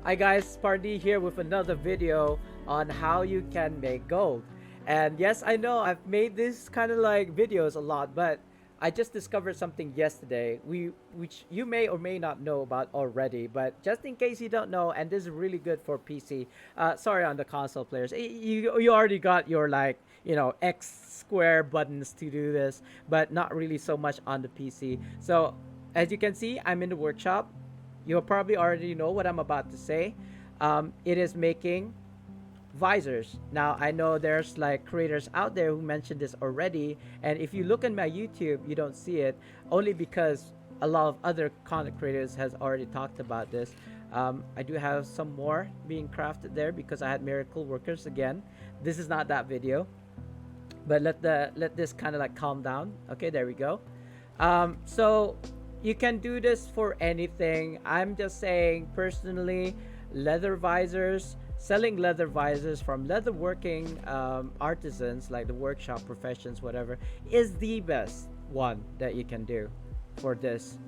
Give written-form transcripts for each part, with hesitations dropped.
Hi guys, SpartanDee here with another video on how you can make gold. And yes, I know I've made this kind of like videos a lot, but I just discovered something yesterday which you may or may not know about already, but just in case you don't know, and this is really good for PC. Sorry on the console players. You already got your like, X square buttons to do this, but not really so much on the PC. So as you can see, I'm in the workshop. You'll probably already know what I'm about to say. It is making visors. Now, I know there's like creators out there who mentioned this already, and if you look at my YouTube, you don't see it, only because a lot of other content creators has already talked about this. I do have some more being crafted there because I had miracle workers again. This is not that video, but let this kind of like calm down. Okay, there we go. So you can do this for anything. I'm just saying personally, leather visors, selling leather visors from leatherworking artisans like the workshop professions, whatever, is the best one that you can do for this.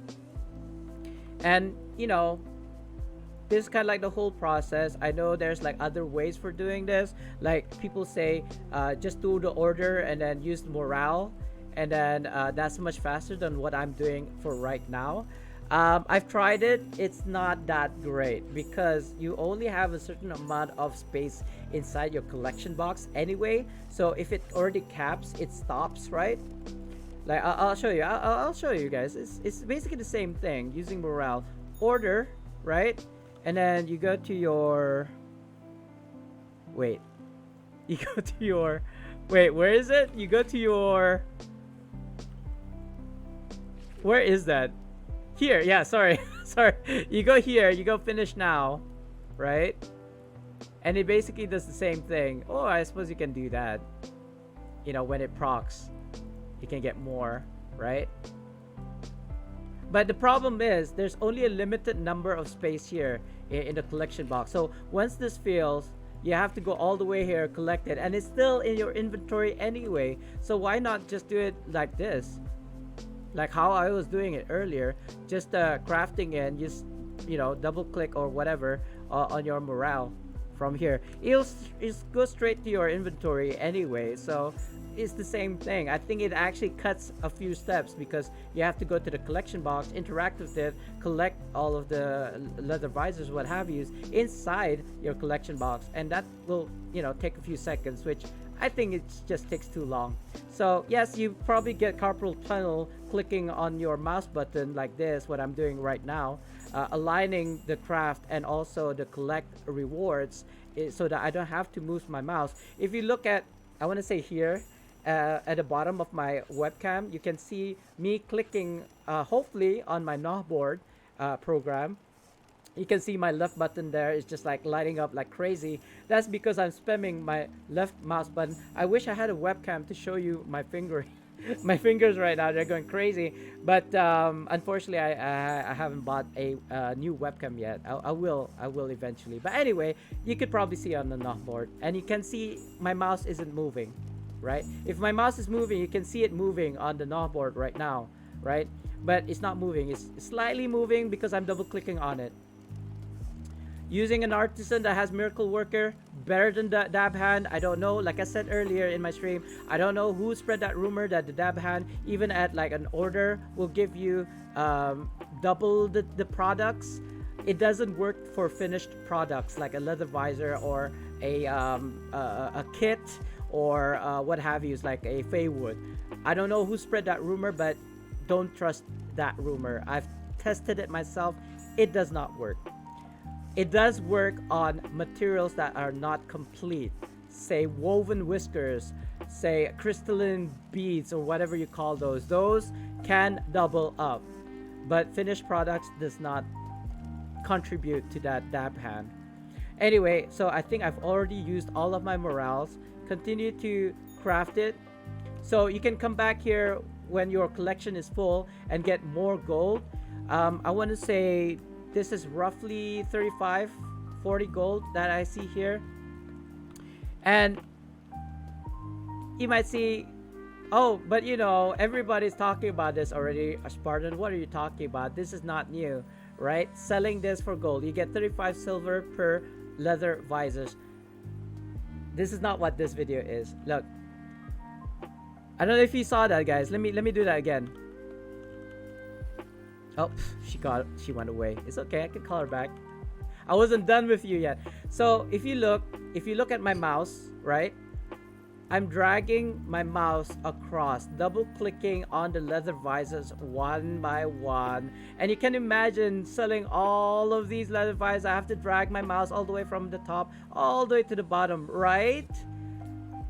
And this is kind of like the whole process. I know there's like other ways for doing this. Like people say, just do the order and then use morale, and then that's much faster than what I'm doing for right now. I've tried it. It's not that great because you only have a certain amount of space inside your collection box anyway. So if it already caps, it stops, right? Like I'll show you. I'll show you guys. It's basically the same thing using morale. Order, right? And then you go to your... Wait. You go to your... Wait, where is it? You go to your... Where is that? Here, yeah, sorry. Sorry. You go here, you go finish now, right? And it basically does the same thing. Oh, I suppose you can do that. When it procs, you can get more, right? But the problem is there's only a limited number of space here in the collection box. So once this fills, you have to go all the way here, collect it, and it's still in your inventory anyway. So why not just do it like this? Like how I was doing it earlier, just crafting in, just double click or whatever on your morale from here. It'll go straight to your inventory anyway, so it's the same thing. I think it actually cuts a few steps because you have to go to the collection box, interact with it, collect all of the leather visors, what have you, inside your collection box, and that will take a few seconds, which I think it just takes too long. So yes, you probably get carpal tunnel clicking on your mouse button like this, what I'm doing right now, aligning the craft and also the collect rewards, so that I don't have to move my mouse. If you look at, I want to say here, at the bottom of my webcam, you can see me clicking, hopefully on my knockboard program. You can see my left button there is just like lighting up like crazy. That's because I'm spamming my left mouse button. I wish I had a webcam to show you my finger. My fingers right now, they're going crazy. But unfortunately, I haven't bought a new webcam yet. I will eventually. But anyway, you could probably see on the knockboard. And you can see my mouse isn't moving, right? If my mouse is moving, you can see it moving on the knockboard right now, right? But it's not moving. It's slightly moving because I'm double clicking on it. Using an artisan that has miracle worker, better than the dab hand. I don't know, like I said earlier in my stream, I don't know who spread that rumor that the dab hand, even at like an order, will give you double the products. It doesn't work for finished products like a leather visor or a kit or what have you, like a Feywood. I don't know who spread that rumor, but don't trust that rumor. I've tested it myself. It does not work. It does work on materials that are not complete, say woven whiskers, say crystalline beads or whatever you call those. Those can double up, but finished products does not contribute to that dab hand. Anyway, so I think I've already used all of my morals. Continue to craft it. So you can come back here when your collection is full and get more gold. I want to say this is roughly 35, 40 gold that I see here. And you might see, oh, but everybody's talking about this already. Spartan, what are you talking about? This is not new, right? Selling this for gold. You get 35 silver per leather visors. This is not what this video is. Look. I don't know if you saw that, guys. Let me do that again. Oh, she went away. It's okay. I can call her back. I wasn't done with you yet. So if you look at my mouse, right? I'm dragging my mouse across, double clicking on the leather visors one by one. And you can imagine selling all of these leather visors. I have to drag my mouse all the way from the top, all the way to the bottom, right?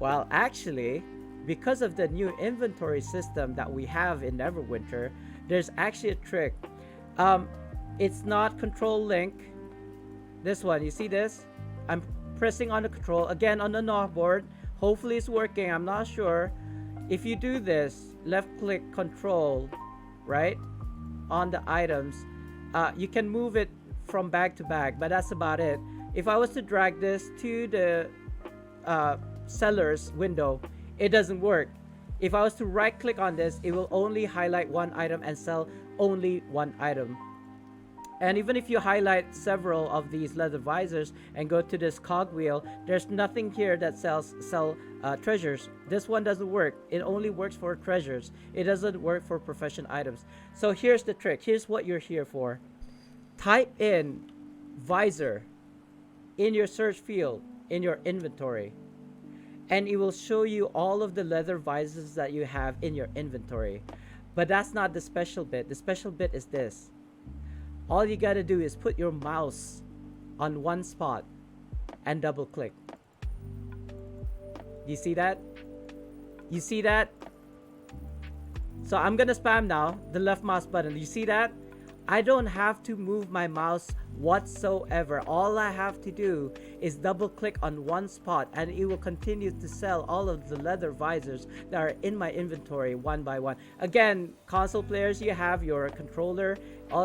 Well, actually, because of the new inventory system that we have in Neverwinter, there's actually a trick. It's not control link. This one, you see this? I'm pressing on the control again on the knob board. Hopefully it's working. I'm not sure. If you do this, left click control, right, on the items, you can move it from bag to bag, but that's about it. If I was to drag this to the seller's window, it doesn't work. If I was to right click on this, it will only highlight one item and sell only one item. And even if you highlight several of these leather visors and go to this cogwheel, there's nothing here that sell treasures. This one doesn't work. It only works for treasures. It doesn't work for profession items. So here's the trick. Here's what you're here for. Type in visor in your search field in your inventory, and it will show you all of the leather visors that you have in your inventory. But that's not the special bit. The special bit is this. All you gotta do is put your mouse on one spot and double click. You see that? You see that? So I'm gonna spam now the left mouse button. You see that? I don't have to move my mouse whatsoever. All I have to do is double click on one spot, and it will continue to sell all of the leather visors that are in my inventory one by one. Again, console players, you have your controller.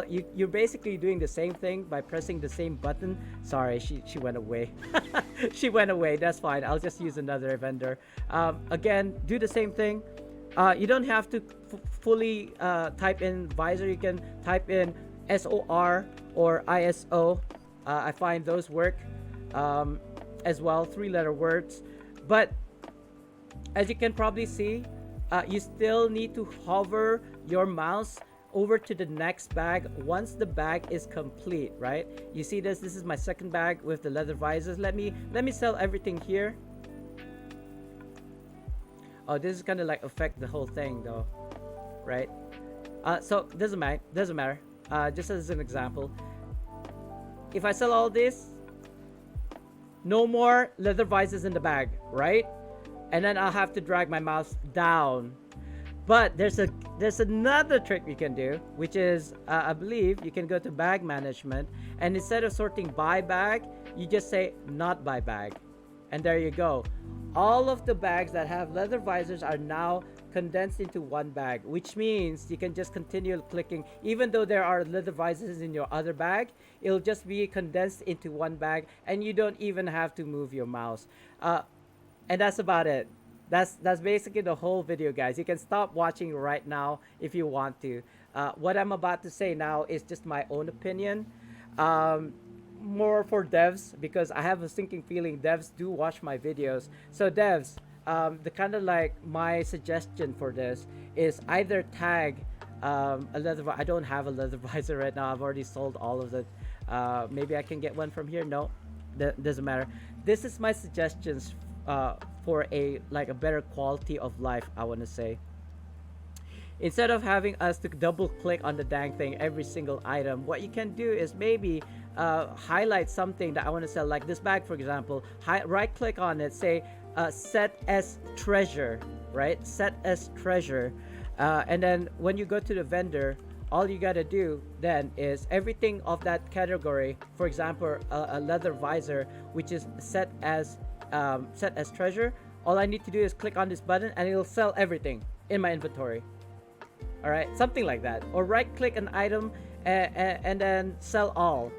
You're basically doing the same thing by pressing the same button. Sorry, she went away. She went away. That's fine. I'll just use another vendor. Again, do the same thing. You don't have to fully type in visor. You can type in SOR or ISO. I find those work as well, 3-letter words. But as you can probably see, you still need to hover your mouse over to the next bag once the bag is complete, right? You see this? This is my second bag with the leather visors. Let me sell everything here. Oh, this is gonna like affect the whole thing though, right? So doesn't matter. Just as an example, if I sell all this, no more leather visors in the bag, right? And then I'll have to drag my mouse down. But there's another trick you can do, which is I believe you can go to bag management, and instead of sorting by bag, you just say not by bag, and there you go. All of the bags that have leather visors are now condensed into one bag, which means you can just continue clicking. Even though there are leather visors in your other bag, it'll just be condensed into one bag, and you don't even have to move your mouse. And that's about it. That's basically the whole video, guys. You can stop watching right now if you want to. What I'm about to say now is just my own opinion. More for devs, because I have a sinking feeling devs do watch my videos. So devs, the kind of like my suggestion for this is either tag a leather. I don't have a leather visor right now. I've already sold all of it. Maybe I can get one from here. No, that doesn't matter. This is my suggestions for a better quality of life, I want to say. Instead of having us to double click on the dang thing every single item, what you can do is maybe highlight something that I want to sell, like this bag for example. Right click on it, say set as treasure, right? Set as treasure, and then when you go to the vendor, all you gotta do then is everything of that category. For example, a leather visor, which is set as treasure. All I need to do is click on this button, and it'll sell everything in my inventory. All right, something like that. Or right click an item and then sell all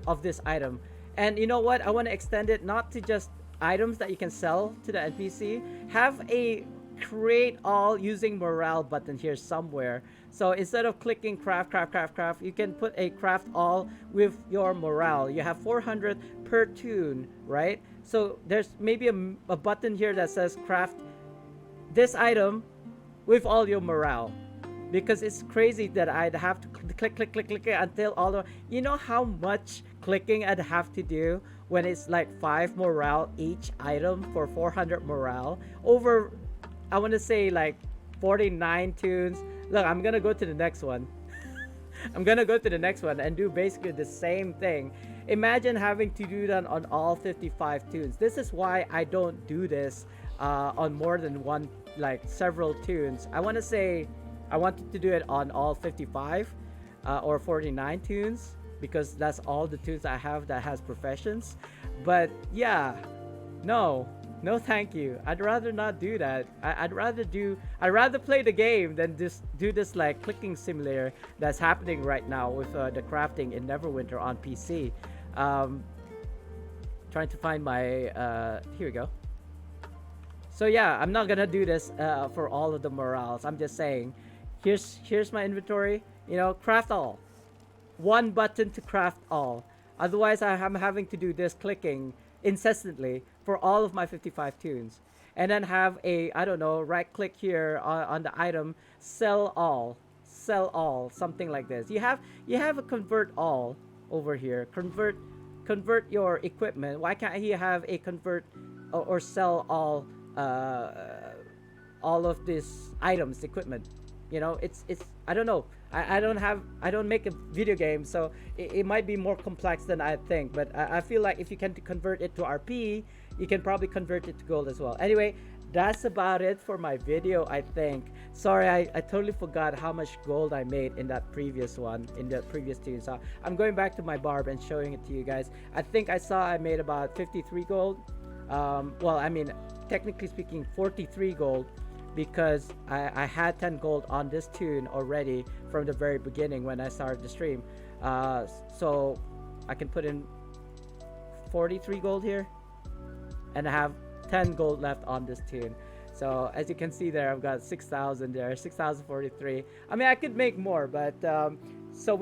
of this item. And you know what? I want to extend it not to just items that you can sell to the NPC. Have a create all using morale button here somewhere. So instead of clicking craft, craft, craft, craft, you can put a craft all with your morale. You have 400 per tune, right? So there's maybe a button here that says craft this item with all your morale, because it's crazy that I'd have to click, click, click, click until all the. You know how much clicking I'd have to do when it's like 5 morale each item for 400 morale over. I want to say like 49 tunes. Look, I'm gonna go to the next one. I'm gonna go to the next one and do basically the same thing. Imagine having to do that on all 55 tunes. This is why I don't do this on more than one, like several tunes. I want to say I wanted to do it on all 55 or 49 tunes, because that's all the tunes I have that has professions. But yeah, no, no, thank you. I'd rather not do that. I'd rather play the game than just do this like clicking simulator that's happening right now with the crafting in Neverwinter on PC. Trying to find my here we go. So yeah, I'm not gonna do this for all of the morales. I'm just saying, here's my inventory. You know, craft all. One button to craft all. Otherwise, I'm having to do this clicking incessantly for all of my 55 tunes, and then have a, I don't know, right click here on the item, sell all, something like this. You have a convert all over here. Convert your equipment. Why can't he have a convert or sell all of these items, equipment? You know, it's I don't know. I don't make a video game, so it might be more complex than I think. But I feel like if you can convert it to RP, you can probably convert it to gold as well. Anyway, that's about it for my video, I think. Sorry, I totally forgot how much gold I made in that previous one, in the previous tune. So I'm going back to my barb and showing it to you guys. I think I saw I made about 53 gold. Well, I mean, technically speaking, 43 gold, because I had 10 gold on this tune already from the very beginning when I started the stream. So I can put in 43 gold here, and I have 10 gold left on this tune. So as you can see there, I've got 6,000 there, 6,043. I mean, I could make more, but so